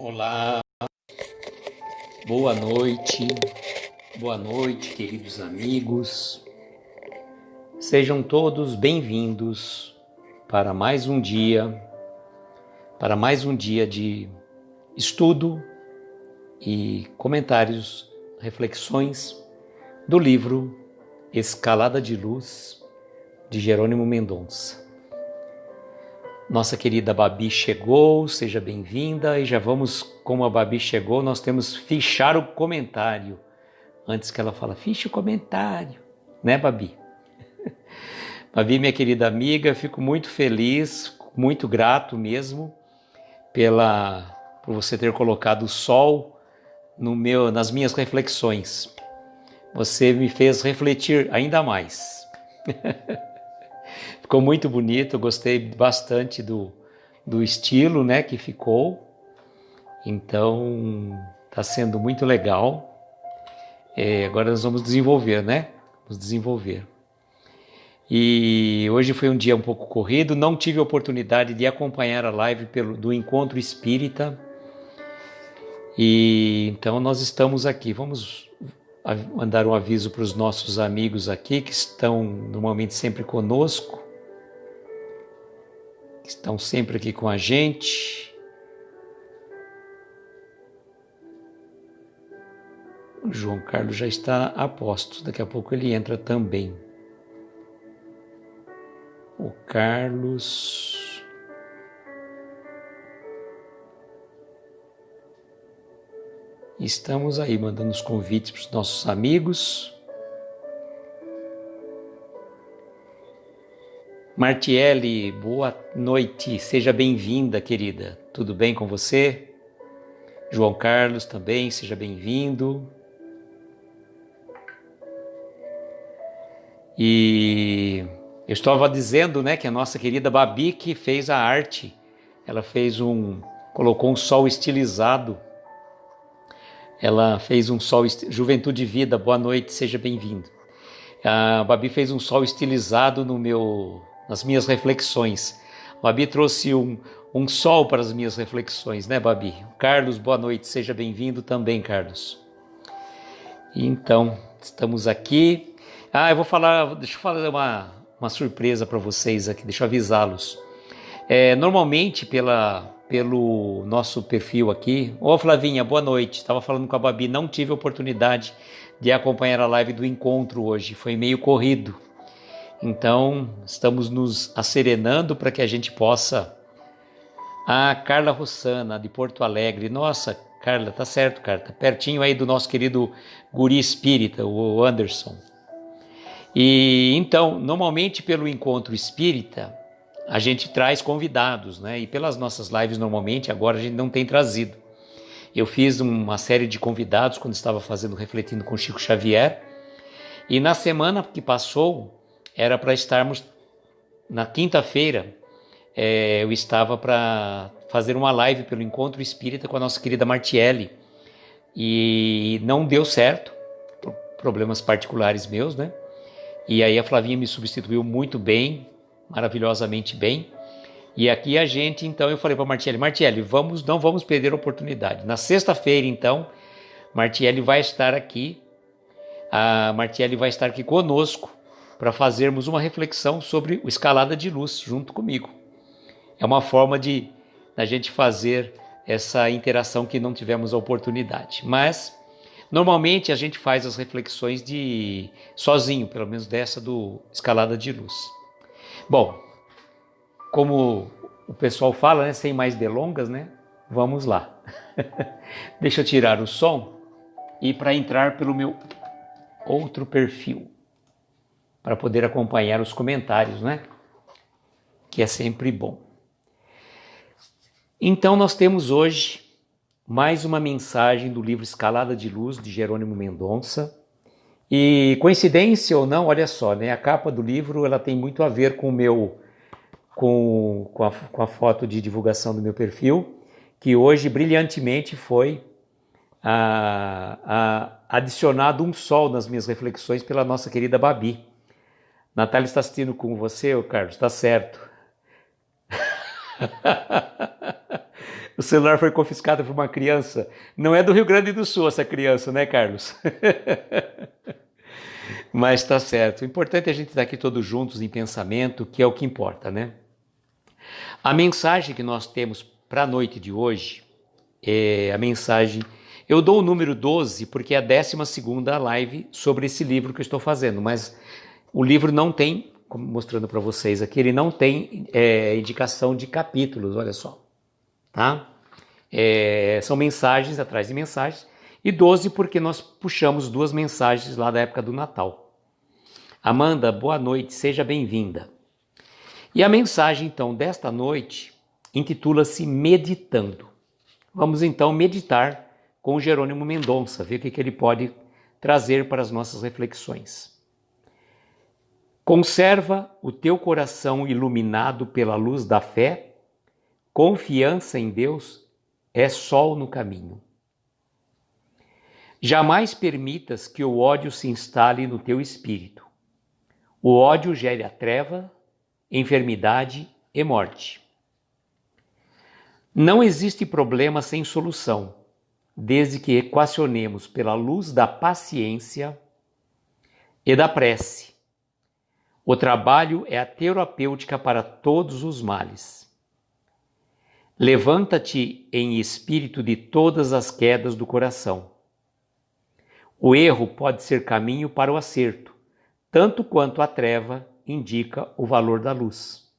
Olá, boa noite, queridos amigos. Sejam todos bem-vindos para mais um dia de estudo e comentários, reflexões do livro Escalada de Luz, de Jerônimo Mendonça. Nossa querida Babi chegou, seja bem-vinda, e já vamos, como a Babi chegou, nós temos fichar o comentário. Antes que ela fale, fiche o comentário, né, Babi? Babi, minha querida amiga, fico muito feliz, muito grato mesmo por você ter colocado o sol nas minhas reflexões. Você me fez refletir ainda mais. Ficou muito bonito, eu gostei bastante do estilo, né, que ficou. Então, está sendo muito legal. Agora nós vamos desenvolver, né? Vamos desenvolver. E hoje foi um dia um pouco corrido, não tive a oportunidade de acompanhar a live do Encontro Espírita. E então nós estamos aqui. Vamos mandar um aviso para os nossos amigos aqui que estão normalmente sempre conosco, que estão sempre aqui com a gente. O João Carlos já está a postos, daqui a pouco ele entra também. O Carlos. Estamos aí mandando os convites para os nossos amigos. Martiele, boa noite, seja bem-vinda, querida. Tudo bem com você? João Carlos também, seja bem-vindo. E eu estava dizendo, né, que a nossa querida Babi que fez a arte, ela colocou um sol estilizado. Ela fez um sol, Juventude e Vida, boa noite, seja bem-vindo. A Babi fez um sol estilizado nas minhas reflexões. A Babi trouxe um sol para as minhas reflexões, né, Babi? Carlos, boa noite, seja bem-vindo também, Carlos. Então, estamos aqui. Deixa eu falar uma surpresa para vocês aqui, deixa eu avisá-los. Normalmente, pelo nosso perfil aqui... Ô, Flavinha, boa noite. Estava falando com a Babi, não tive a oportunidade de acompanhar a live do encontro hoje, foi meio corrido. Então, estamos nos acerenando para que a gente possa... A Carla Rossana, de Porto Alegre. Nossa, Carla, tá certo, cara. Tá pertinho aí do nosso querido guri espírita, o Anderson. E então, normalmente pelo encontro espírita, a gente traz convidados, né? E pelas nossas lives, normalmente, agora a gente não tem trazido. Eu fiz uma série de convidados quando estava Refletindo com Chico Xavier. E na semana que passou, era para estarmos, na quinta-feira, eu estava para fazer uma live pelo Encontro Espírita com a nossa querida Martiele. E não deu certo, por problemas particulares meus, né? E aí a Flavinha me substituiu muito bem, maravilhosamente bem. E aqui a gente, então, eu falei para Martiele, não vamos perder a oportunidade. Na sexta-feira, então, Martiele vai estar aqui. A Martiele vai estar aqui conosco para fazermos uma reflexão sobre o Escalada de Luz junto comigo. É uma forma de a gente fazer essa interação que não tivemos a oportunidade. Mas, normalmente, a gente faz as reflexões sozinho, pelo menos dessa do Escalada de Luz. Bom, como o pessoal fala, né, sem mais delongas, né, vamos lá. Deixa eu tirar o som e para entrar pelo meu outro perfil, para poder acompanhar os comentários, né, que é sempre bom. Então nós temos hoje mais uma mensagem do livro Escalada de Luz, de Jerônimo Mendonça. E coincidência ou não, olha só, né, a capa do livro ela tem muito a ver com a foto de divulgação do meu perfil, que hoje brilhantemente foi adicionado um sol nas minhas reflexões pela nossa querida Babi. Natália está assistindo com você, Carlos? Está certo. O celular foi confiscado por uma criança. Não é do Rio Grande do Sul essa criança, né, Carlos? Mas está certo. O importante é a gente estar aqui todos juntos em pensamento, que é o que importa, né? A mensagem que nós temos para a noite de hoje é a mensagem... Eu dou o número 12 porque é a 12ª live sobre esse livro que eu estou fazendo, mas o livro não tem, como mostrando para vocês aqui, ele não tem indicação de capítulos, olha só, tá? São mensagens atrás de mensagens, e 12 porque nós puxamos 2 mensagens lá da época do Natal. Amanda, boa noite, seja bem-vinda. E a mensagem, então, desta noite intitula-se Meditando. Vamos, então, meditar com Jerônimo Mendonça, ver o que ele pode trazer para as nossas reflexões. Conserva o teu coração iluminado pela luz da fé, confiança em Deus é sol no caminho. Jamais permitas que o ódio se instale no teu espírito. O ódio gera treva, enfermidade e morte. Não existe problema sem solução, desde que equacionemos pela luz da paciência e da prece. O trabalho é a terapêutica para todos os males. Levanta-te em espírito de todas as quedas do coração. O erro pode ser caminho para o acerto, tanto quanto a treva indica o valor da luz.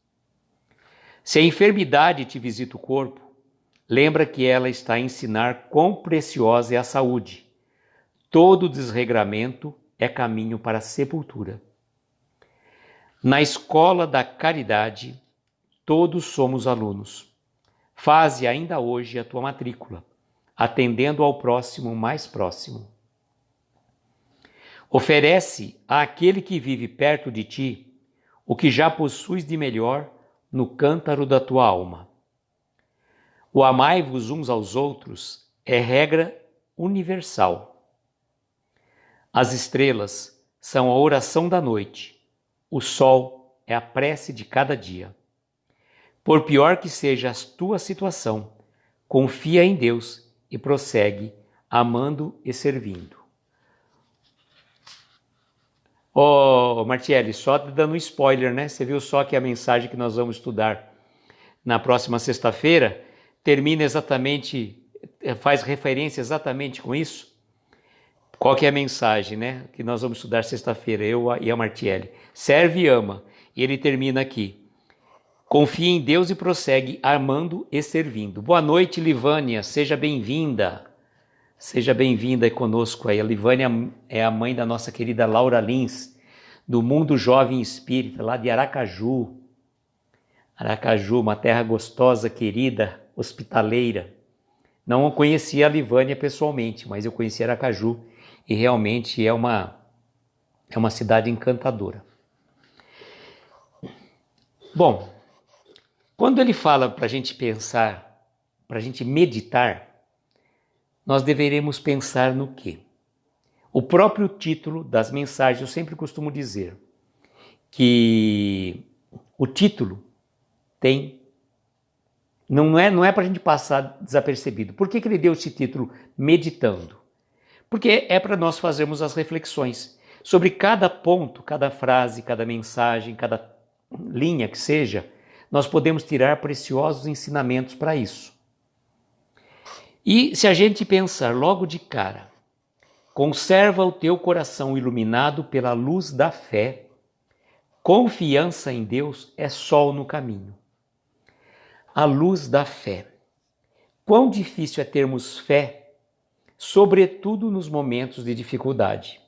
Se a enfermidade te visita o corpo, lembra que ela está a ensinar quão preciosa é a saúde. Todo desregramento é caminho para a sepultura. Na escola da caridade, todos somos alunos. Faze ainda hoje a tua matrícula, atendendo ao próximo mais próximo. Oferece àquele que vive perto de ti o que já possuis de melhor no cântaro da tua alma. O amai-vos uns aos outros é regra universal. As estrelas são a oração da noite. O sol é a prece de cada dia. Por pior que seja a tua situação, confia em Deus e prossegue amando e servindo. Martielli, só dando um spoiler, né? Você viu só que a mensagem que nós vamos estudar na próxima sexta-feira termina exatamente, faz referência exatamente com isso? Qual que é a mensagem, né? Que nós vamos estudar sexta-feira, eu e a Martielli. Serve e ama. E ele termina aqui. Confia em Deus e prossegue amando e servindo. Boa noite, Livânia. Seja bem-vinda. Seja bem-vinda conosco aí. A Livânia é a mãe da nossa querida Laura Lins, do Mundo Jovem Espírita, lá de Aracaju. Aracaju, uma terra gostosa, querida, hospitaleira. Não conhecia a Livânia pessoalmente, mas eu conheci Aracaju e realmente é uma cidade encantadora. Bom, quando ele fala para a gente pensar, para a gente meditar, nós deveremos pensar no quê? O próprio título das mensagens, eu sempre costumo dizer que o título não é para a gente passar desapercebido. Por que ele deu esse título Meditando? Porque é para nós fazermos as reflexões sobre cada ponto, cada frase, cada mensagem, cada linha que seja, nós podemos tirar preciosos ensinamentos para isso. E se a gente pensar logo de cara, conserva o teu coração iluminado pela luz da fé, confiança em Deus é sol no caminho. A luz da fé. Quão difícil é termos fé, sobretudo nos momentos de dificuldade.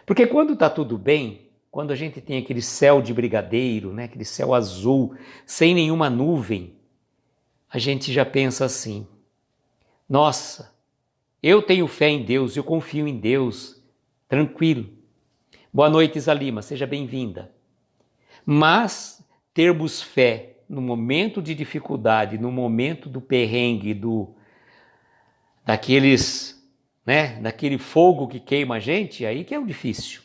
Porque quando está tudo bem, quando a gente tem aquele céu de brigadeiro, né, aquele céu azul, sem nenhuma nuvem, a gente já pensa assim, nossa, eu tenho fé em Deus, eu confio em Deus, tranquilo. Boa noite, Isa Lima, seja bem-vinda. Mas termos fé no momento de dificuldade, no momento do perrengue, daquele fogo que queima a gente, aí que é o difícil.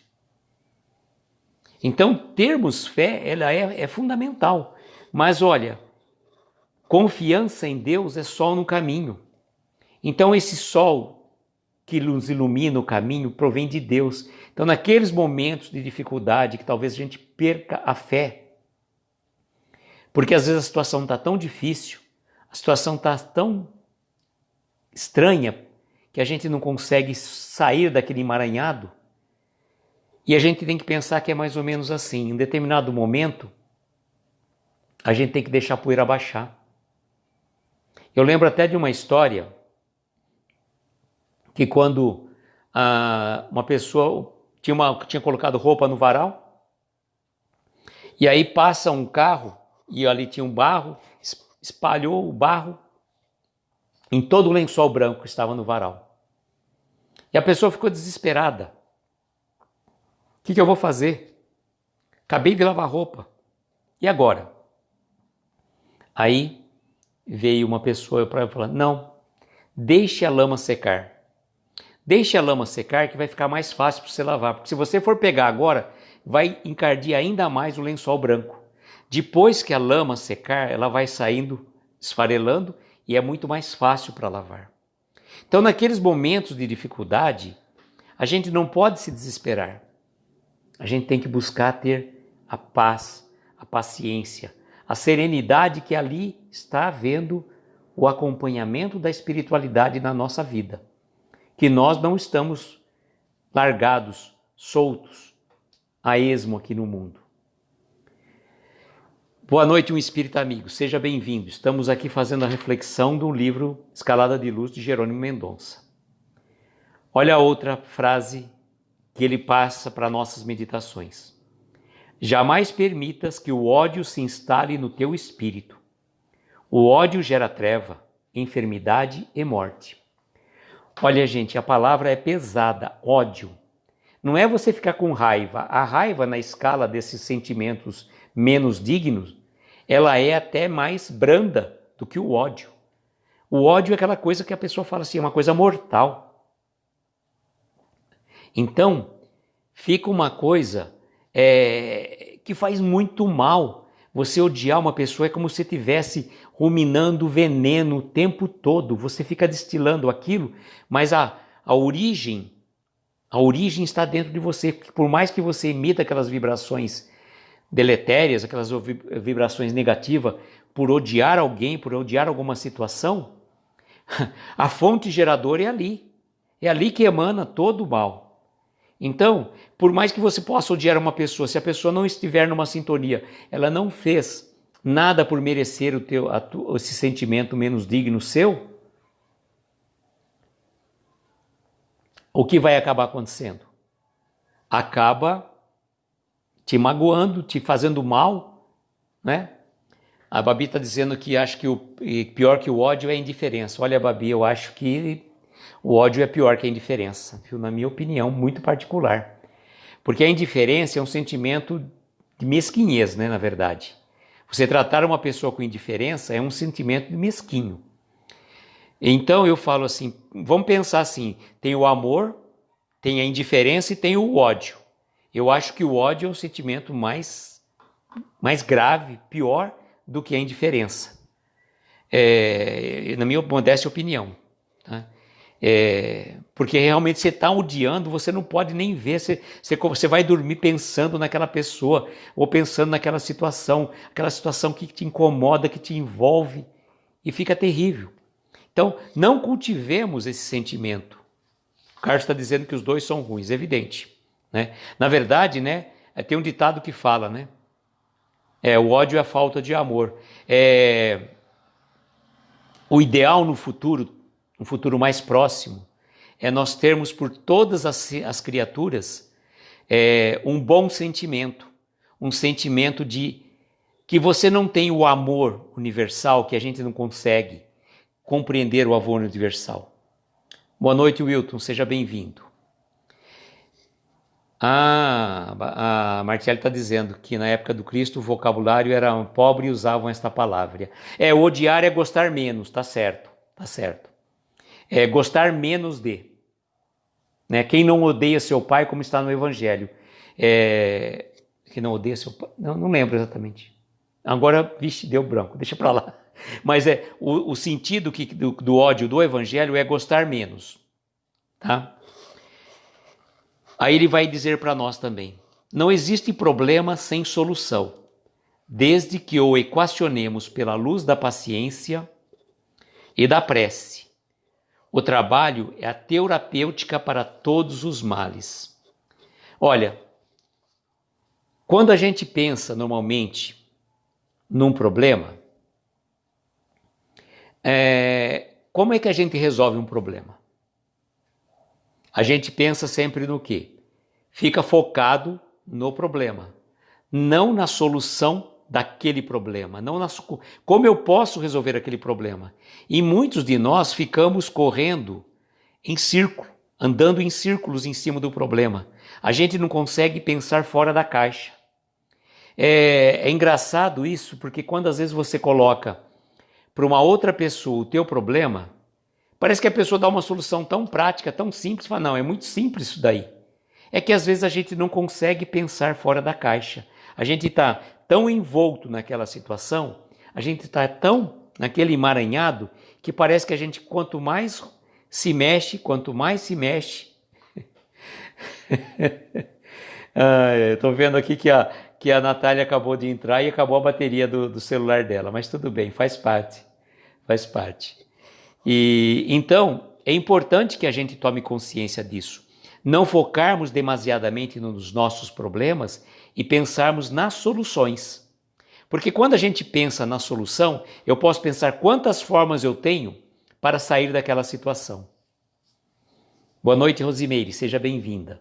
Então, termos fé, ela é fundamental. Mas olha, Confiança em Deus é sol no caminho. Então esse sol que nos ilumina o caminho provém de Deus. Então naqueles momentos de dificuldade que talvez a gente perca a fé, porque às vezes a situação está tão difícil, a situação está tão estranha, que a gente não consegue sair daquele emaranhado, e a gente tem que pensar que é mais ou menos assim, em determinado momento, a gente tem que deixar a poeira baixar. Eu lembro até de uma história, que quando uma pessoa tinha colocado roupa no varal, e aí passa um carro, e ali tinha um barro, espalhou o barro em todo o lençol branco que estava no varal. E a pessoa ficou desesperada. O que eu vou fazer? Acabei de lavar roupa. E agora? Aí veio uma pessoa para falar, não, deixe a lama secar. Deixe a lama secar que vai ficar mais fácil para você lavar. Porque se você for pegar agora, vai encardir ainda mais o lençol branco. Depois que a lama secar, ela vai saindo, esfarelando, e é muito mais fácil para lavar. Então, naqueles momentos de dificuldade, a gente não pode se desesperar. A gente tem que buscar ter a paz, a paciência, a serenidade que ali está havendo o acompanhamento da espiritualidade na nossa vida. Que nós não estamos largados, soltos, a esmo aqui no mundo. Boa noite, um espírito amigo, seja bem-vindo. Estamos aqui fazendo a reflexão do livro Escalada de Luz de Jerônimo Mendonça. Olha a outra frase que ele passa para nossas meditações. Jamais permitas que o ódio se instale no teu espírito. O ódio gera treva, enfermidade e morte. Olha, gente, a palavra é pesada, ódio. Não é você ficar com raiva. A raiva, na escala desses sentimentos menos dignos, ela é até mais branda do que o ódio. O ódio é aquela coisa que a pessoa fala assim, é uma coisa mortal. Então, fica uma coisa que faz muito mal. Você odiar uma pessoa é como se estivesse ruminando veneno o tempo todo. Você fica destilando aquilo, mas a origem está dentro de você. Por mais que você emita aquelas vibrações deletérias, aquelas vibrações negativas, por odiar alguém, por odiar alguma situação, a fonte geradora é ali. É ali que emana todo o mal. Então, por mais que você possa odiar uma pessoa, se a pessoa não estiver numa sintonia, ela não fez nada por merecer esse sentimento menos digno seu, o que vai acabar acontecendo? Acaba te magoando, te fazendo mal, né? A Babi está dizendo que acha que pior que o ódio é a indiferença. Olha, Babi, eu acho que o ódio é pior que a indiferença, viu? Na minha opinião, muito particular. Porque a indiferença é um sentimento de mesquinhez, né, na verdade. Você tratar uma pessoa com indiferença é um sentimento de mesquinho. Então eu falo assim, vamos pensar assim, tem o amor, tem a indiferença e tem o ódio. Eu acho que o ódio é o sentimento mais grave, pior do que a indiferença. Na minha modesta opinião. Tá? Porque realmente você está odiando, você não pode nem ver, você vai dormir pensando naquela pessoa, ou pensando naquela situação, aquela situação que te incomoda, que te envolve, e fica terrível. Então, não cultivemos esse sentimento. O Carlos está dizendo que os dois são ruins, é evidente. Né? Na verdade, né, tem um ditado que fala, né? O ódio é a falta de amor. O ideal no futuro, um futuro mais próximo, é nós termos por todas as criaturas um bom sentimento, um sentimento de que você não tem o amor universal, que a gente não consegue compreender o amor universal. Boa noite, Wilton, seja bem-vindo. A Martielli está dizendo que na época do Cristo o vocabulário era pobre e usavam esta palavra. Odiar é gostar menos, tá certo, tá certo. Gostar menos de. Né? Quem não odeia seu pai, como está no Evangelho. Quem não odeia seu pai, não lembro exatamente. Agora, vixe, deu branco, deixa para lá. Mas o sentido do ódio do evangelho é gostar menos, tá? Aí ele vai dizer para nós também: não existe problema sem solução, desde que o equacionemos pela luz da paciência e da prece. O trabalho é a terapêutica para todos os males. Olha, quando a gente pensa normalmente num problema, como é que a gente resolve um problema? A gente pensa sempre no quê? Fica focado no problema, não na solução daquele problema, não como eu posso resolver aquele problema. E muitos de nós ficamos correndo em círculo, andando em círculos em cima do problema. A gente não consegue pensar fora da caixa. É engraçado isso, porque quando às vezes você coloca para uma outra pessoa o teu problema, parece que a pessoa dá uma solução tão prática, tão simples, fala, não, é muito simples isso daí. É que às vezes a gente não consegue pensar fora da caixa. A gente está tão envolto naquela situação, a gente está tão naquele emaranhado, que parece que a gente, quanto mais se mexe, estou vendo aqui que a Natália acabou de entrar e acabou a bateria do celular dela, mas tudo bem, faz parte. E então, é importante que a gente tome consciência disso. Não focarmos demasiadamente nos nossos problemas e pensarmos nas soluções. Porque quando a gente pensa na solução, eu posso pensar quantas formas eu tenho para sair daquela situação. Boa noite, Rosimeire, seja bem-vinda.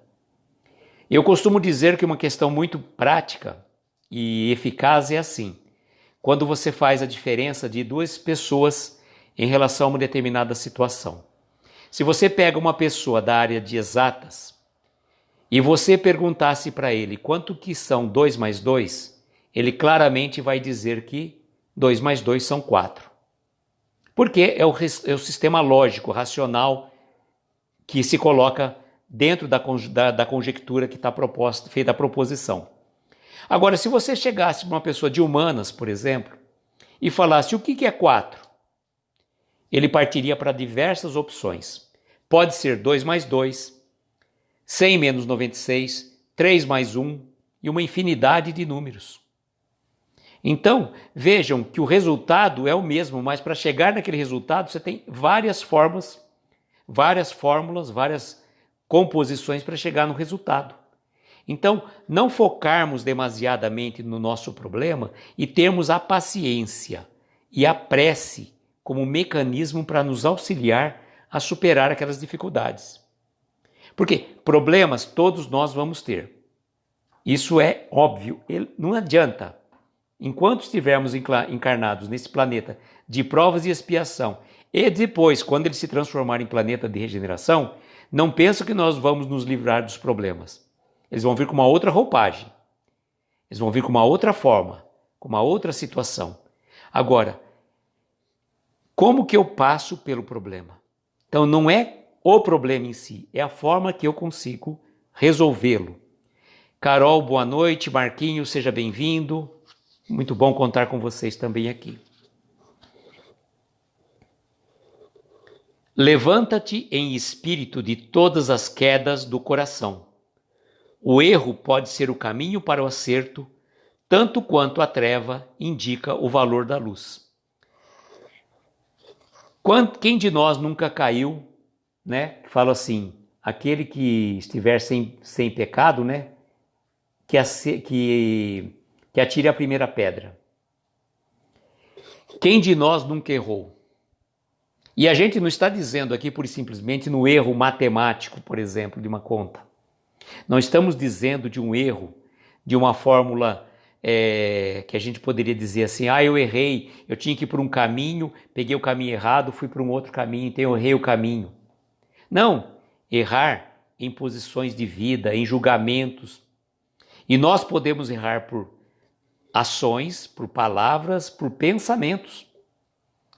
Eu costumo dizer que uma questão muito prática e eficaz é assim: quando você faz a diferença de duas pessoas em relação a uma determinada situação. Se você pega uma pessoa da área de exatas e você perguntasse para ele quanto que são 2 mais 2, ele claramente vai dizer que 2 mais 2 são 4. Porque é o sistema lógico, racional, que se coloca dentro da conjectura que está feita a proposição. Agora, se você chegasse para uma pessoa de humanas, por exemplo, e falasse o que é 4, ele partiria para diversas opções. Pode ser 2 mais 2, 100 menos 96, 3 mais 1 e uma infinidade de números. Então, vejam que o resultado é o mesmo, mas para chegar naquele resultado você tem várias formas, várias fórmulas, várias composições para chegar no resultado. Então, não focarmos demasiadamente no nosso problema e termos a paciência e a prece como mecanismo para nos auxiliar a superar aquelas dificuldades. Porque problemas todos nós vamos ter. Isso é óbvio. Não adianta. Enquanto estivermos encarnados nesse planeta de provas e expiação, e depois, quando ele se transformar em planeta de regeneração, não penso que nós vamos nos livrar dos problemas. Eles vão vir com uma outra roupagem. Eles vão vir com uma outra forma, com uma outra situação. Agora, como que eu passo pelo problema? Então, não é o problema em si, é a forma que eu consigo resolvê-lo. Carol, boa noite. Marquinhos, seja bem-vindo. Muito bom contar com vocês também aqui. Levanta-te em espírito de todas as quedas do coração. O erro pode ser o caminho para o acerto, tanto quanto a treva indica o valor da luz. Quem de nós nunca caiu, né? Fala assim, aquele que estiver sem pecado, né? Que atire a primeira pedra. Quem de nós nunca errou? E a gente não está dizendo aqui por simplesmente no erro matemático, por exemplo, de uma conta. Não estamos dizendo de um erro, de uma fórmula que a gente poderia dizer assim, eu errei, eu tinha que ir por um caminho, peguei o caminho errado, fui por um outro caminho, então eu errei o caminho. Não, errar em posições de vida, em julgamentos. E nós podemos errar por ações, por palavras, por pensamentos.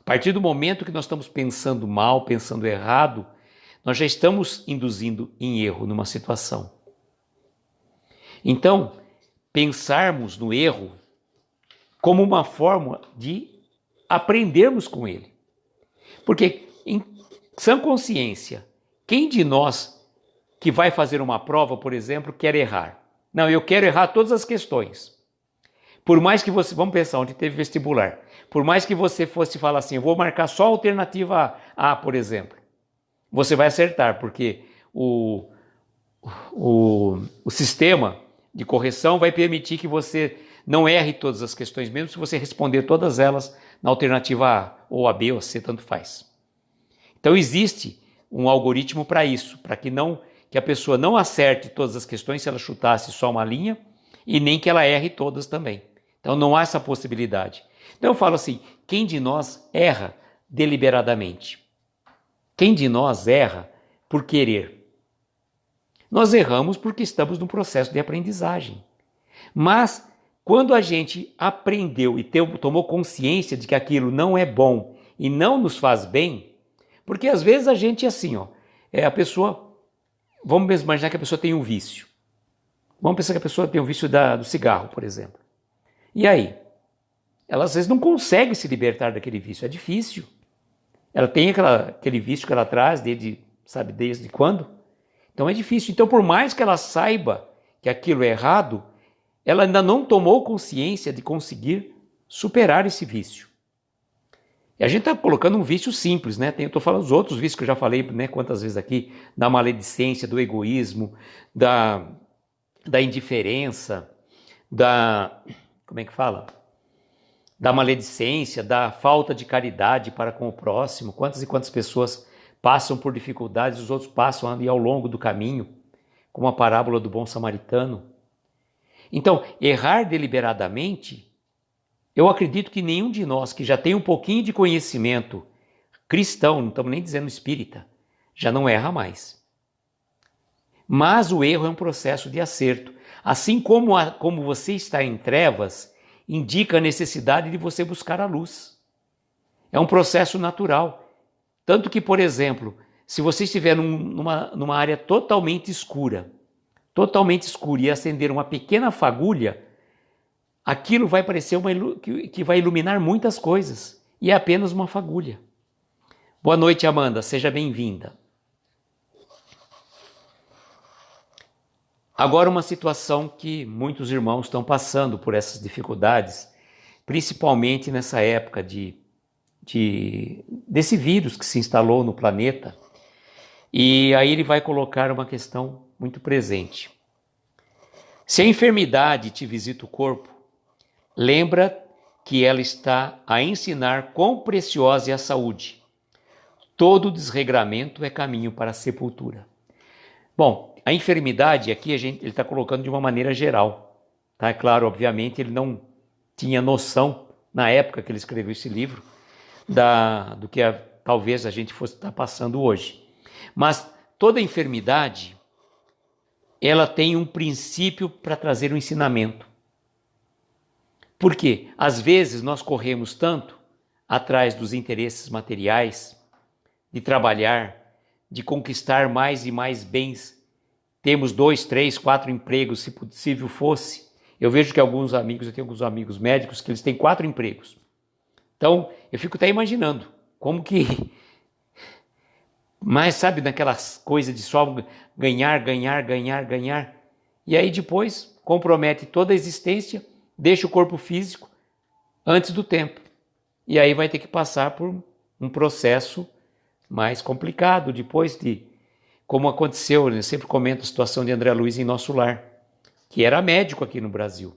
A partir do momento que nós estamos pensando mal, pensando errado, nós já estamos induzindo em erro numa situação. Então, pensarmos no erro como uma forma de aprendermos com ele. Porque em sã consciência, quem de nós que vai fazer uma prova, por exemplo, quer errar? Não, eu quero errar todas as questões. Por mais que você, vamos pensar onde teve vestibular, por mais que você fosse falar assim, eu vou marcar só a alternativa A, por exemplo, você vai acertar, porque o sistema de correção vai permitir que você não erre todas as questões, mesmo se você responder todas elas na alternativa A, ou a B, ou a C, tanto faz. Então existe um algoritmo para isso, para que a pessoa não acerte todas as questões se ela chutasse só uma linha, e nem que ela erre todas também. Então não há essa possibilidade. Então eu falo assim, quem de nós erra deliberadamente? Quem de nós erra por querer? Nós erramos porque estamos num processo de aprendizagem. Mas quando a gente aprendeu e tomou consciência de que aquilo não é bom e não nos faz bem, porque às vezes a gente é assim, a pessoa, vamos imaginar que a pessoa tem um vício. Vamos pensar que a pessoa tem um vício do cigarro, por exemplo. E aí? Ela às vezes não consegue se libertar daquele vício, é difícil. Ela tem aquele vício que ela traz desde quando? Então é difícil. Então por mais que ela saiba que aquilo é errado, ela ainda não tomou consciência de conseguir superar esse vício. E a gente está colocando um vício simples, né? Eu estou falando dos outros vícios que eu já falei, né, quantas vezes aqui, da maledicência, do egoísmo, da indiferença, como é que fala? Da maledicência, da falta de caridade para com o próximo. Quantas e quantas pessoas passam por dificuldades, os outros passam ali ao longo do caminho, como a parábola do bom samaritano. Então, errar deliberadamente, eu acredito que nenhum de nós que já tem um pouquinho de conhecimento cristão, não estamos nem dizendo espírita, já não erra mais. Mas o erro é um processo de acerto. Assim como você está em trevas, indica a necessidade de você buscar a luz. É um processo natural. Tanto que, por exemplo, se você estiver numa área totalmente escura e acender uma pequena fagulha, aquilo vai parecer que vai iluminar muitas coisas. E é apenas uma fagulha. Boa noite, Amanda. Seja bem-vinda. Agora uma situação que muitos irmãos estão passando por essas dificuldades, principalmente nessa época desse vírus que se instalou no planeta. E aí ele vai colocar uma questão muito presente. Se a enfermidade te visita o corpo, lembra que ela está a ensinar quão preciosa é a saúde. Todo desregramento é caminho para a sepultura. Bom, a enfermidade aqui ele está colocando de uma maneira geral. Tá? É claro, obviamente, ele não tinha noção, na época que ele escreveu esse livro, do que talvez a gente fosse estar passando hoje. Mas toda enfermidade, ela tem um princípio para trazer um ensinamento. Por quê? Às vezes nós corremos tanto atrás dos interesses materiais, de trabalhar, de conquistar mais e mais bens. Temos 2, 3, 4 empregos, se possível fosse. Eu vejo que eu tenho alguns amigos médicos que eles têm 4 empregos. Então, eu fico até imaginando como que... Mas sabe, naquelas coisas de só ganhar. E aí depois compromete toda a existência, deixa o corpo físico antes do tempo. E aí vai ter que passar por um processo mais complicado depois como aconteceu, eu sempre comento a situação de André Luiz em Nosso Lar, que era médico aqui no Brasil.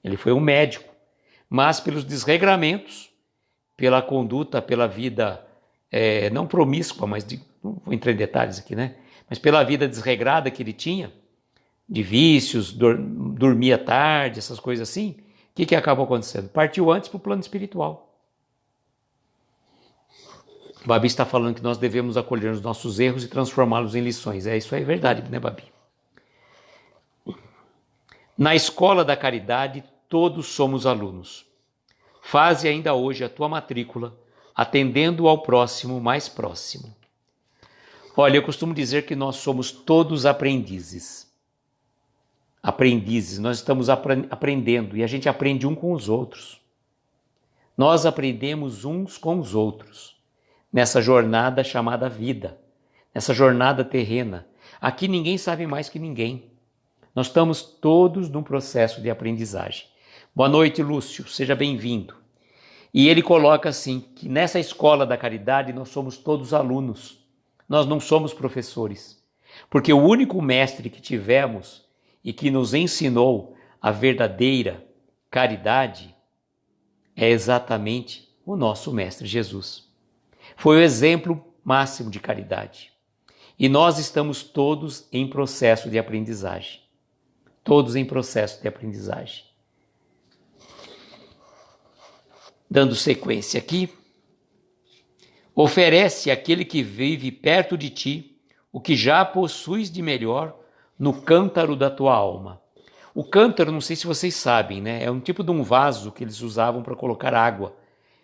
Ele foi um médico, mas pelos desregramentos, pela conduta, pela vida não promíscua, mas não vou entrar em detalhes aqui, né? Mas pela vida desregrada que ele tinha, de vícios, dormia tarde, essas coisas assim, o que acabou acontecendo? Partiu antes para o plano espiritual. Babi está falando que nós devemos acolher os nossos erros e transformá-los em lições. Isso aí é verdade, né, Babi? Na escola da caridade, todos somos alunos. Faze ainda hoje a tua matrícula, atendendo ao próximo mais próximo. Olha, eu costumo dizer que nós somos todos aprendizes. Nós estamos aprendendo e a gente aprende um com os outros. Nós aprendemos uns com os outros, nessa jornada chamada vida, nessa jornada terrena. Aqui ninguém sabe mais que ninguém. Nós estamos todos num processo de aprendizagem. Boa noite, Lúcio, seja bem-vindo. E ele coloca assim, que nessa escola da caridade nós somos todos alunos, nós não somos professores. Porque o único mestre que tivemos e que nos ensinou a verdadeira caridade é exatamente o nosso Mestre Jesus. Foi o exemplo máximo de caridade. E nós estamos todos em processo de aprendizagem. Todos em processo de aprendizagem. Dando sequência aqui, oferece àquele que vive perto de ti o que já possuis de melhor no cântaro da tua alma. O cântaro, não sei se vocês sabem, né? É um tipo de um vaso que eles usavam para colocar água.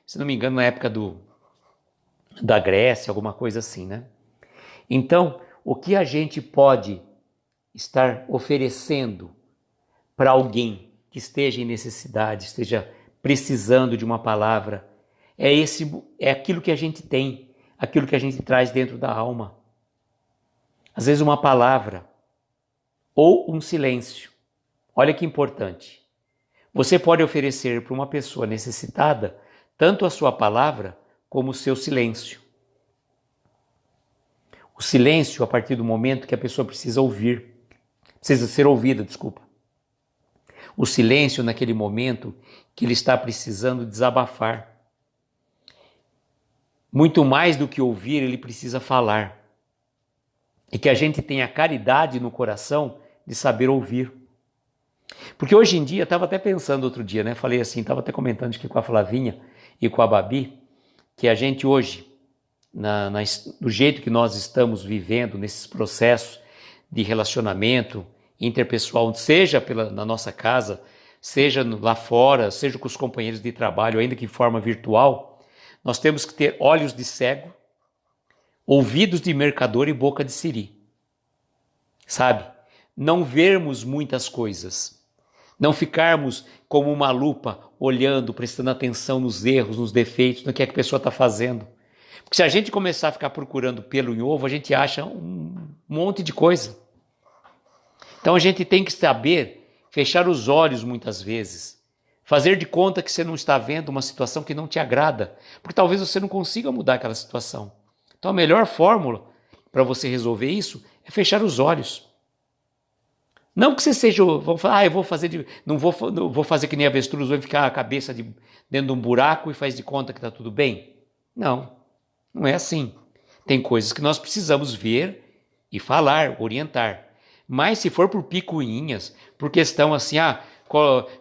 Se não me engano, na época da Grécia, alguma coisa assim, né? Então, o que a gente pode estar oferecendo para alguém que esteja em necessidade, esteja precisando de uma palavra, é aquilo que a gente tem, aquilo que a gente traz dentro da alma. Às vezes uma palavra ou um silêncio. Olha que importante. Você pode oferecer para uma pessoa necessitada tanto a sua palavra como o seu silêncio. O silêncio a partir do momento que a pessoa precisa ser ouvida, desculpa. O silêncio naquele momento que ele está precisando desabafar. Muito mais do que ouvir, ele precisa falar. E que a gente tenha caridade no coração de saber ouvir. Porque hoje em dia, estava até pensando outro dia, né? Falei assim, estava até comentando aqui com a Flavinha e com a Babi, que a gente hoje, do jeito que nós estamos vivendo nesses processos de relacionamento interpessoal, seja na nossa casa, seja lá fora, seja com os companheiros de trabalho, ainda que em forma virtual, nós temos que ter olhos de cego, ouvidos de mercador e boca de siri. Sabe? Não vermos muitas coisas. Não ficarmos como uma lupa, olhando, prestando atenção nos erros, nos defeitos, no que a pessoa está fazendo. Porque se a gente começar a ficar procurando pelo em ovo, a gente acha um monte de coisa. Então a gente tem que saber fechar os olhos muitas vezes. Fazer de conta que você não está vendo uma situação que não te agrada. Porque talvez você não consiga mudar aquela situação. Então a melhor fórmula para você resolver isso é fechar os olhos. Não que você seja, não vou fazer que nem avestruz, vou ficar a cabeça dentro de um buraco e faz de conta que está tudo bem. Não, não é assim. Tem coisas que nós precisamos ver e falar, orientar. Mas se for por picuinhas, por questão assim,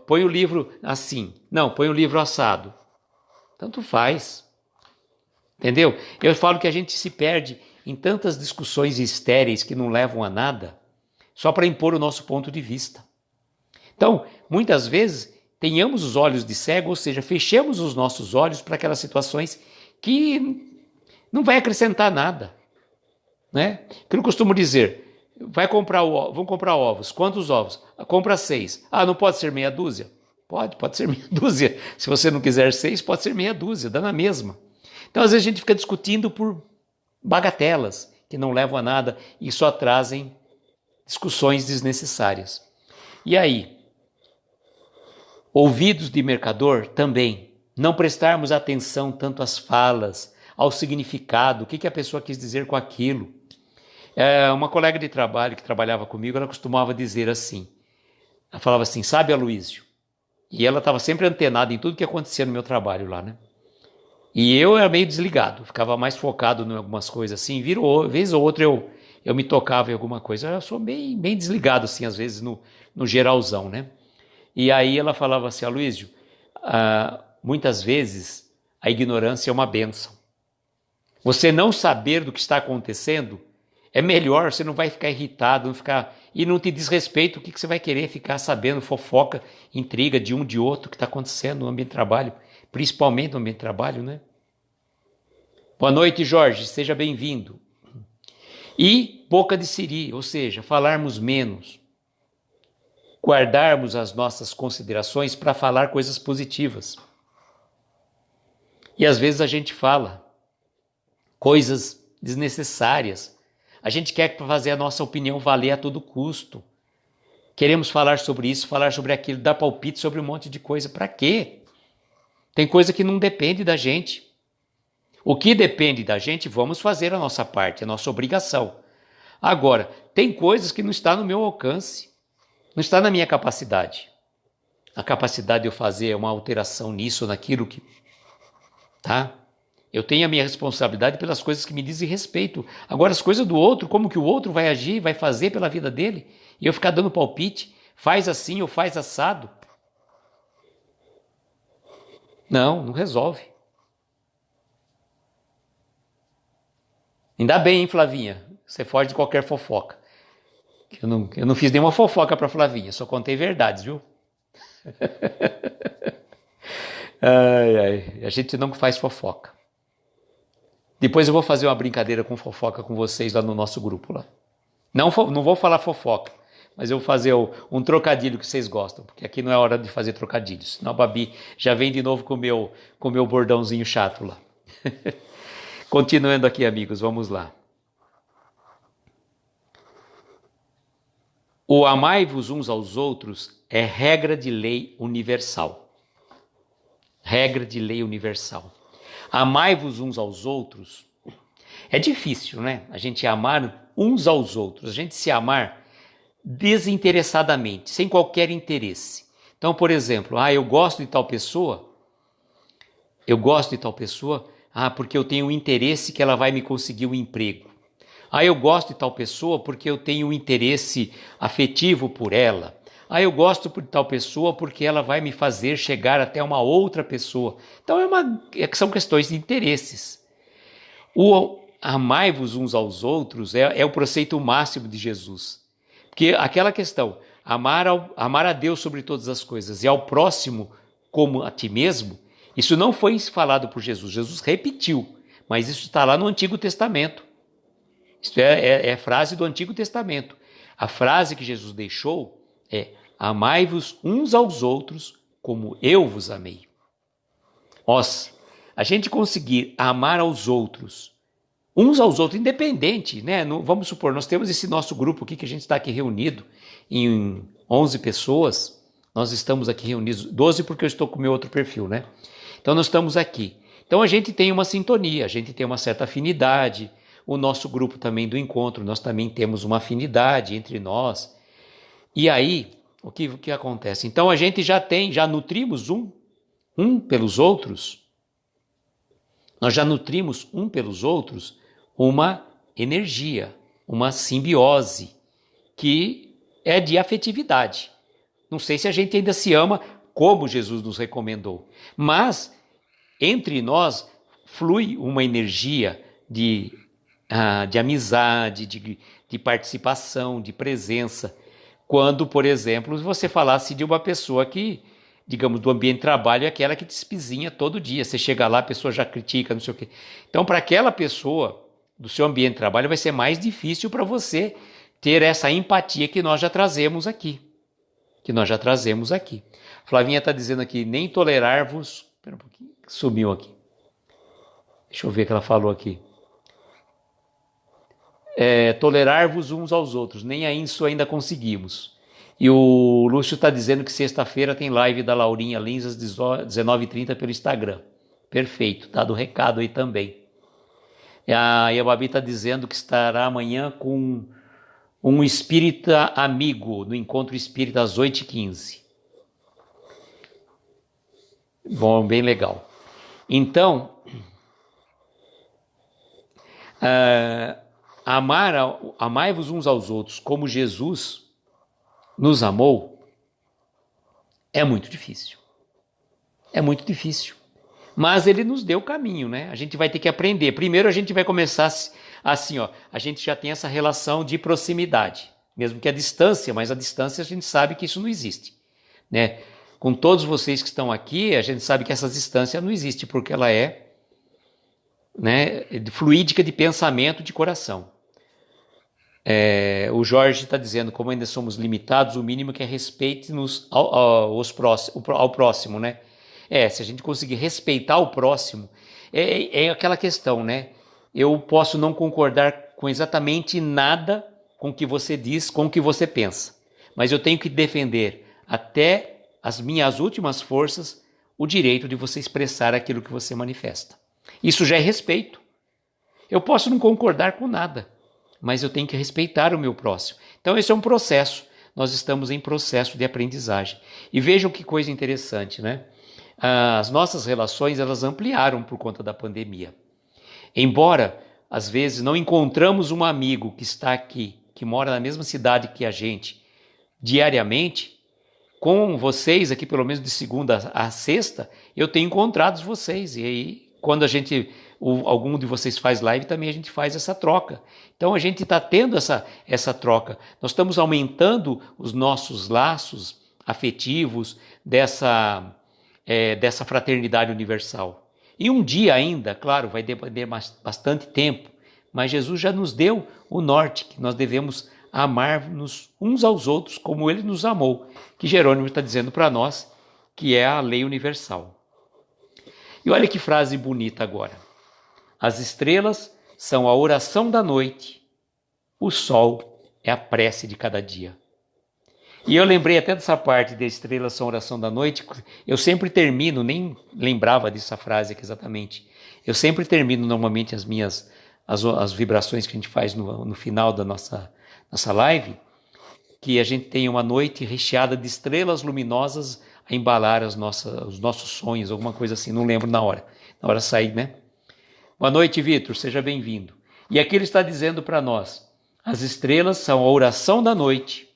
põe o livro assim, não, põe o livro assado. Tanto faz. Entendeu? Eu falo que a gente se perde em tantas discussões estéreis que não levam a nada, só para impor o nosso ponto de vista. Então, muitas vezes, tenhamos os olhos de cego, ou seja, fechemos os nossos olhos para aquelas situações que não vai acrescentar nada. Né? Que eu costumo dizer, vamos comprar ovos. Quantos ovos? Compra 6. Não pode ser meia dúzia? Pode ser meia dúzia. Se você não quiser 6, pode ser meia dúzia, dá na mesma. Então, às vezes, a gente fica discutindo por bagatelas que não levam a nada e só trazem discussões desnecessárias. E aí, ouvidos de mercador também, não prestarmos atenção tanto às falas, ao significado, o que a pessoa quis dizer com aquilo. Uma colega de trabalho que trabalhava comigo, ela costumava dizer assim, ela falava assim, sabe, Aloísio? E ela estava sempre antenada em tudo que acontecia no meu trabalho lá, né? E eu era meio desligado, ficava mais focado em algumas coisas assim, vez ou outra eu me tocava em alguma coisa, eu sou bem desligado assim, às vezes no geralzão, né? E aí ela falava assim, Aloísio, muitas vezes a ignorância é uma bênção. Você não saber do que está acontecendo é melhor, você não vai ficar irritado, e não te diz respeito, o que você vai querer ficar sabendo, fofoca, intriga de um de outro que está acontecendo no ambiente de trabalho, principalmente no ambiente de trabalho, né? Boa noite, Jorge, seja bem-vindo. E boca de siri, ou seja, falarmos menos, guardarmos as nossas considerações para falar coisas positivas. E às vezes a gente fala coisas desnecessárias. A gente quer fazer a nossa opinião valer a todo custo. Queremos falar sobre isso, falar sobre aquilo, dar palpite sobre um monte de coisa. Para quê? Tem coisa que não depende da gente. O que depende da gente, vamos fazer a nossa parte, a nossa obrigação. Agora, tem coisas que não está no meu alcance, não está na minha capacidade. A capacidade de eu fazer uma alteração nisso ou naquilo que... Tá? Eu tenho a minha responsabilidade pelas coisas que me dizem respeito. Agora, as coisas do outro, como que o outro vai agir, vai fazer pela vida dele, e eu ficar dando palpite, faz assim ou faz assado. Não resolve. Ainda bem, hein, Flavinha? Você foge de qualquer fofoca. Eu não fiz nenhuma fofoca para Flavinha, só contei verdades, viu? A gente não faz fofoca. Depois eu vou fazer uma brincadeira com fofoca com vocês lá no nosso grupo lá. Não vou falar fofoca, mas eu vou fazer um trocadilho que vocês gostam, porque aqui não é hora de fazer trocadilhos. Senão a Babi já vem de novo com o meu bordãozinho chato lá. Continuando aqui, amigos, vamos lá. O amai-vos uns aos outros é regra de lei universal. Regra de lei universal. Amai-vos uns aos outros. É difícil, né? A gente amar uns aos outros. A gente se amar desinteressadamente, sem qualquer interesse. Então, por exemplo, eu gosto de tal pessoa. Porque eu tenho um interesse que ela vai me conseguir um emprego. Eu gosto de tal pessoa porque eu tenho um interesse afetivo por ela. Eu gosto de tal pessoa porque ela vai me fazer chegar até uma outra pessoa. Então são questões de interesses. O amai-vos uns aos outros é o preceito máximo de Jesus. Porque aquela questão, amar a Deus sobre todas as coisas e ao próximo como a ti mesmo, isso não foi falado por Jesus. Jesus repetiu, mas isso está lá no Antigo Testamento. Isso é frase do Antigo Testamento. A frase que Jesus deixou é: amai-vos uns aos outros como eu vos amei. A gente conseguir amar aos outros, uns aos outros, independente, né? Vamos supor, nós temos esse nosso grupo aqui, que a gente está aqui reunido em 11 pessoas. Nós estamos aqui reunidos, 12 porque eu estou com o meu outro perfil, né? Então nós estamos aqui. Então a gente tem uma sintonia, a gente tem uma certa afinidade. O nosso grupo também do encontro, nós também temos uma afinidade entre nós. E aí, o que acontece? Então a gente já nutrimos um pelos outros. Nós já nutrimos um pelos outros uma energia, uma simbiose, que é de afetividade. Não sei se a gente ainda se ama como Jesus nos recomendou, mas entre nós flui uma energia de amizade, de participação, de presença. Quando, por exemplo, você falasse de uma pessoa que, digamos, do ambiente de trabalho, é aquela que te espizinha todo dia. Você chega lá, a pessoa já critica, não sei o quê. Então, para aquela pessoa do seu ambiente de trabalho, vai ser mais difícil para você ter essa empatia que nós já trazemos aqui. Flavinha está dizendo aqui, nem tolerar-vos... Espera um pouquinho, sumiu aqui. Deixa eu ver o que ela falou aqui. Tolerar-vos uns aos outros, nem a isso ainda conseguimos. E o Lúcio está dizendo que sexta-feira tem live da Laurinha Lins às 19h30 pelo Instagram. Perfeito, dado o recado aí também. E a Babi está dizendo que estará amanhã com um espírita amigo no Encontro Espírita às 8h15. Bom, bem legal. Então, amai-vos uns aos outros como Jesus nos amou é muito difícil. Mas ele nos deu o caminho, né? A gente vai ter que aprender. Primeiro a gente vai começar assim, a gente já tem essa relação de proximidade, mesmo que a distância, mas a distância a gente sabe que isso não existe, né? Com todos vocês que estão aqui, a gente sabe que essa distância não existe, porque ela é, né, fluídica de pensamento, de coração. O Jorge está dizendo, como ainda somos limitados, o mínimo que é respeite-nos ao próximo, né? Se a gente conseguir respeitar o próximo, É aquela questão, né? Eu posso não concordar com exatamente nada com o que você diz, com o que você pensa, mas eu tenho que defender até as minhas últimas forças o direito de você expressar aquilo que você manifesta. Isso já é respeito. Eu posso não concordar com nada, mas eu tenho que respeitar o meu próximo. Então esse é um processo. Nós estamos em processo de aprendizagem. E vejam que coisa interessante, né? As nossas relações, elas ampliaram por conta da pandemia. Embora, às vezes, não encontramos um amigo que está aqui, que mora na mesma cidade que a gente, diariamente, com vocês aqui, pelo menos de segunda a sexta, eu tenho encontrado vocês. E aí, quando algum de vocês faz live, também a gente faz essa troca. Então a gente está tendo essa troca. Nós estamos aumentando os nossos laços afetivos dessa fraternidade universal. E um dia ainda, claro, vai depender bastante tempo, mas Jesus já nos deu o norte, que nós devemos amar-nos uns aos outros como Ele nos amou, que Jerônimo está dizendo para nós, que é a lei universal. E olha que frase bonita agora. As estrelas são a oração da noite, o sol é a prece de cada dia. E eu lembrei até dessa parte de estrelas são a oração da noite, eu sempre termino, nem lembrava dessa frase aqui exatamente, eu sempre termino normalmente as vibrações que a gente faz no final da nossa live, que a gente tem uma noite recheada de estrelas luminosas a embalar os nossos sonhos, alguma coisa assim, não lembro na hora sair, né? Boa noite, Vitor, seja bem-vindo. E aqui ele está dizendo para nós, as estrelas são a oração da noite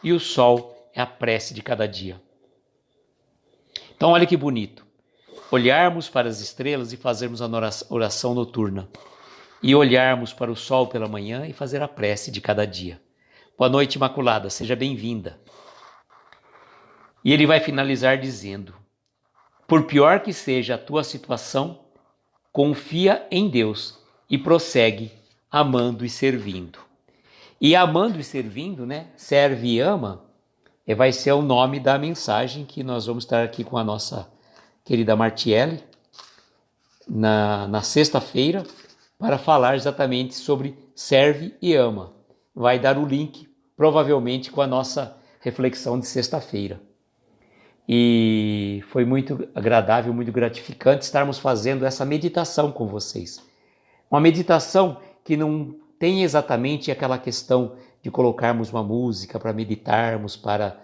e o sol é a prece de cada dia. Então olha que bonito, olharmos para as estrelas e fazermos a oração noturna, e olharmos para o sol pela manhã e fazer a prece de cada dia. Boa noite, Imaculada, seja bem-vinda. E ele vai finalizar dizendo, por pior que seja a tua situação, confia em Deus e prossegue amando e servindo. E amando e servindo, né? Serve e ama, vai ser o nome da mensagem que nós vamos estar aqui com a nossa querida Martiele na sexta-feira para falar exatamente sobre serve e ama. Vai dar o link, provavelmente, com a nossa reflexão de sexta-feira. E foi muito agradável, muito gratificante estarmos fazendo essa meditação com vocês. Uma meditação que não tem exatamente aquela questão de colocarmos uma música para meditarmos, para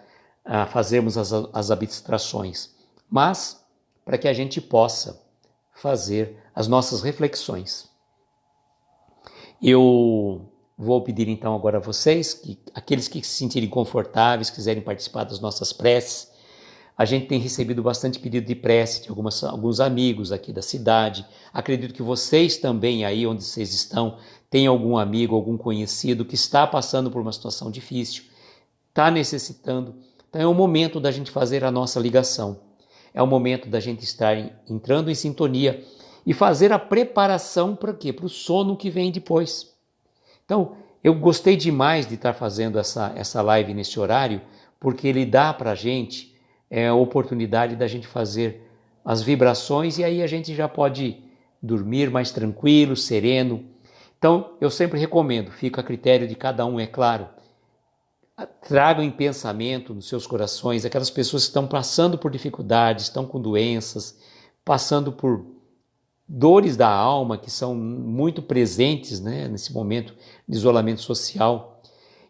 fazermos as abstrações, mas para que a gente possa fazer as nossas reflexões. Eu vou pedir então agora a vocês, que aqueles que se sentirem confortáveis, quiserem participar das nossas preces. A gente tem recebido bastante pedido de prece de alguns amigos aqui da cidade. Acredito que vocês também, aí onde vocês estão, têm algum amigo, algum conhecido que está passando por uma situação difícil, está necessitando. Então é o momento da gente fazer a nossa ligação. É o momento da gente estar entrando em sintonia e fazer a preparação para quê? Para o sono que vem depois. Então, eu gostei demais de estar fazendo essa live nesse horário, porque ele dá para a gente a oportunidade da gente fazer as vibrações e aí a gente já pode dormir mais tranquilo, sereno. Então, eu sempre recomendo, fica a critério de cada um, é claro, tragam em pensamento nos seus corações aquelas pessoas que estão passando por dificuldades, estão com doenças, passando por dores da alma que são muito presentes, né, nesse momento de isolamento social.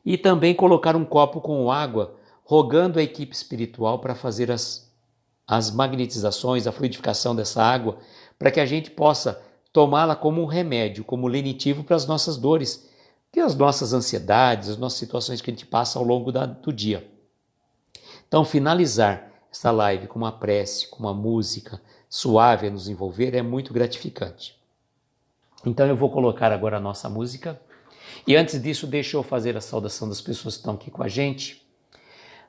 E também colocar um copo com água, rogando a equipe espiritual para fazer as magnetizações, a fluidificação dessa água, para que a gente possa tomá-la como um remédio, como lenitivo para as nossas dores, que as nossas ansiedades, as nossas situações que a gente passa ao longo do dia. Então, finalizar essa live com uma prece, com uma música suave a nos envolver é muito gratificante. Então, eu vou colocar agora a nossa música. E antes disso, deixa eu fazer a saudação das pessoas que estão aqui com a gente.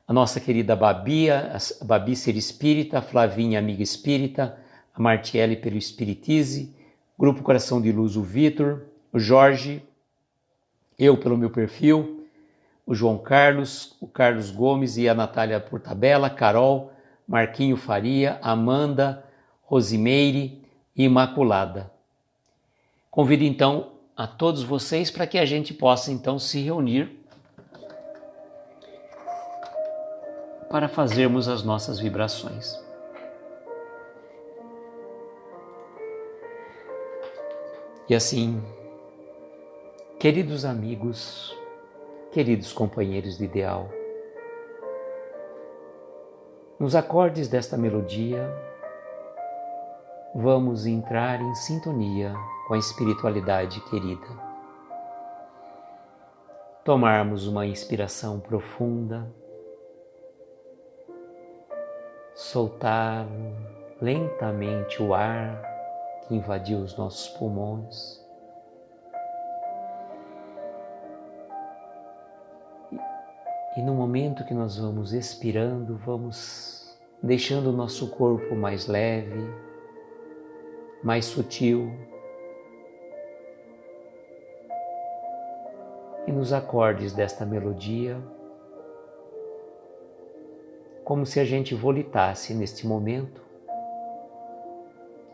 A nossa querida Babi, a Babi Ser Espírita, a Flavinha, amiga espírita, a Martiele pelo Espiritize, Grupo Coração de Luz, o Vitor, o Jorge, eu pelo meu perfil, o João Carlos, o Carlos Gomes e a Natália Portabella, Carol, Marquinho Faria, Amanda, Rosimeire, Imaculada. Convido então a todos vocês para que a gente possa então se reunir para fazermos as nossas vibrações. E assim, queridos amigos, queridos companheiros de ideal, nos acordes desta melodia, vamos entrar em sintonia com a espiritualidade querida. Tomarmos uma inspiração profunda, soltar lentamente o ar que invadiu os nossos pulmões. E no momento que nós vamos expirando, vamos deixando o nosso corpo mais leve, mais sutil. E nos acordes desta melodia, como se a gente volitasse neste momento,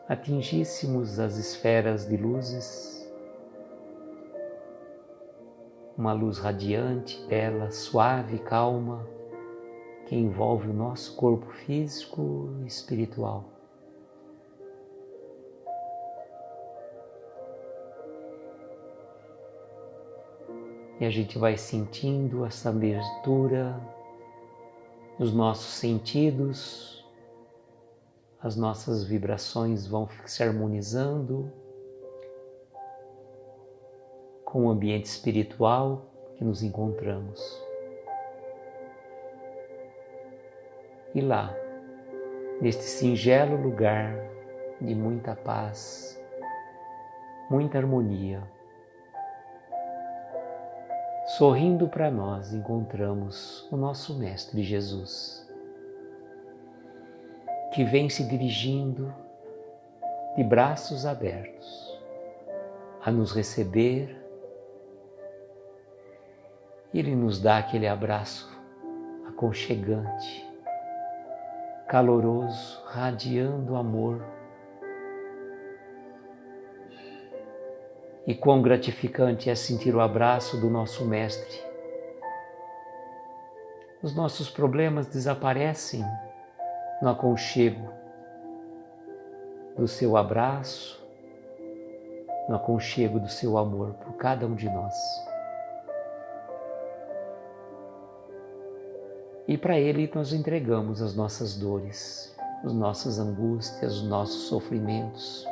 atingíssemos as esferas de luzes, uma luz radiante, bela, suave, calma, que envolve o nosso corpo físico e espiritual. E a gente vai sentindo essa abertura nos nossos sentidos, as nossas vibrações vão se harmonizando com o ambiente espiritual que nos encontramos. E lá, neste singelo lugar de muita paz, muita harmonia, sorrindo para nós, encontramos o nosso Mestre Jesus, que vem se dirigindo de braços abertos a nos receber. Ele nos dá aquele abraço aconchegante, caloroso, radiando amor. E quão gratificante é sentir o abraço do nosso Mestre. Os nossos problemas desaparecem no aconchego do seu abraço, no aconchego do seu amor por cada um de nós. E para Ele nós entregamos as nossas dores, as nossas angústias, os nossos sofrimentos.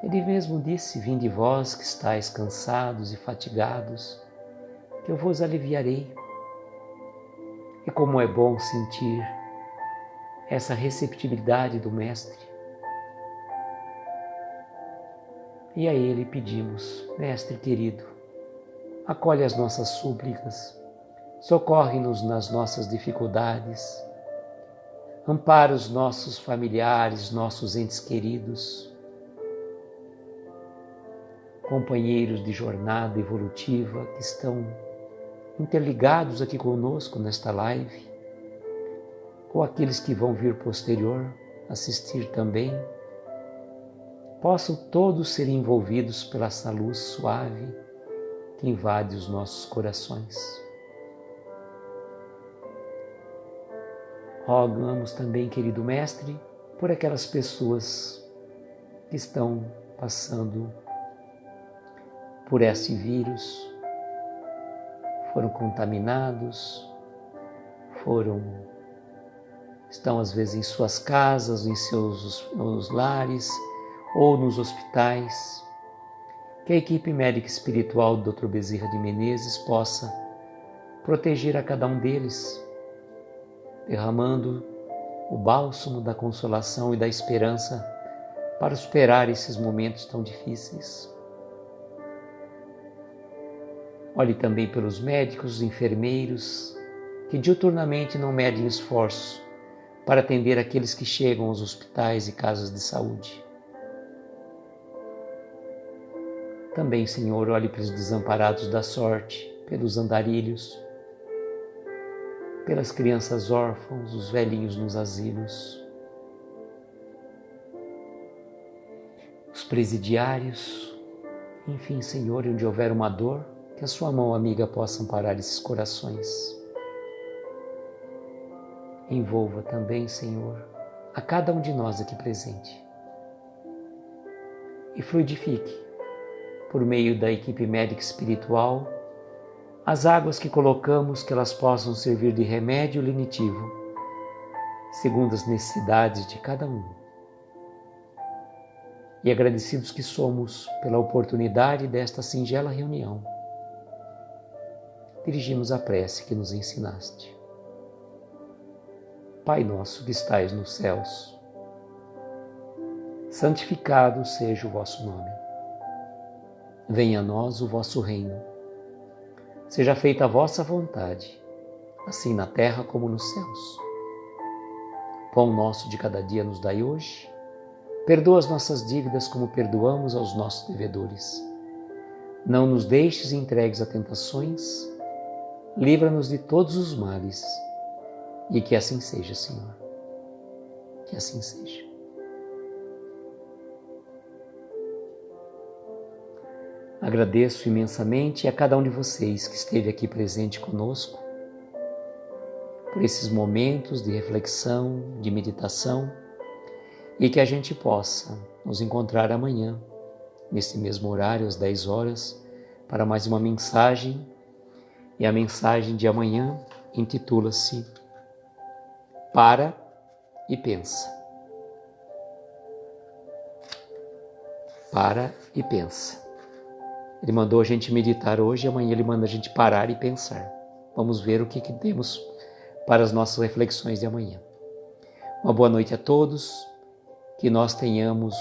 Ele mesmo disse: vinde vós que estáis cansados e fatigados, que eu vos aliviarei. E como é bom sentir essa receptividade do Mestre. E a Ele pedimos: Mestre querido, acolhe as nossas súplicas, socorre-nos nas nossas dificuldades, ampara os nossos familiares, nossos entes queridos, companheiros de jornada evolutiva que estão interligados aqui conosco nesta live, ou aqueles que vão vir posterior assistir também, possam todos ser envolvidos pela essa luz suave que invade os nossos corações. Rogamos também, querido Mestre, por aquelas pessoas que estão passando por esse vírus, foram contaminados, estão às vezes em suas casas, em nos lares ou nos hospitais. Que a equipe médica espiritual do Dr. Bezerra de Menezes possa proteger a cada um deles, derramando o bálsamo da consolação e da esperança para superar esses momentos tão difíceis. Olhe também pelos médicos, enfermeiros, que diuturnamente não medem esforços para atender aqueles que chegam aos hospitais e casas de saúde. Também, Senhor, olhe pelos desamparados da sorte, pelos andarilhos, pelas crianças órfãos, os velhinhos nos asilos. os presidiários, enfim, Senhor, onde houver uma dor, que a sua mão amiga possa amparar esses corações. Envolva também, Senhor, a cada um de nós aqui presente e fluidifique, por meio da equipe médica espiritual, as águas que colocamos, que elas possam servir de remédio lenitivo, segundo as necessidades de cada um. E agradecidos que somos pela oportunidade desta singela reunião, dirigimos a prece que nos ensinaste. Pai nosso que estais nos céus, santificado seja o vosso nome. Venha a nós o vosso reino. Seja feita a vossa vontade, assim na terra como nos céus. Pão nosso de cada dia nos dai hoje. Perdoa as nossas dívidas como perdoamos aos nossos devedores. Não nos deixes entregues a tentações. Livra-nos de todos os males. E que assim seja, Senhor. Que assim seja. Agradeço imensamente a cada um de vocês que esteve aqui presente conosco, por esses momentos de reflexão, de meditação, e que a gente possa nos encontrar amanhã, nesse mesmo horário, às 10 horas, para mais uma mensagem. E a mensagem de amanhã intitula-se Para e Pensa. Para e pensa. Ele mandou a gente meditar hoje e amanhã ele manda a gente parar e pensar. Vamos ver o que temos para as nossas reflexões de amanhã. Uma boa noite a todos, que nós tenhamos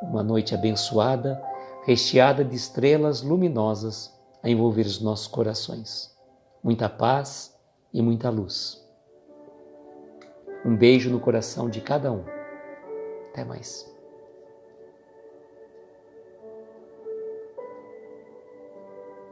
uma noite abençoada, recheada de estrelas luminosas a envolver os nossos corações. Muita paz e muita luz. Um beijo no coração de cada um. Até mais.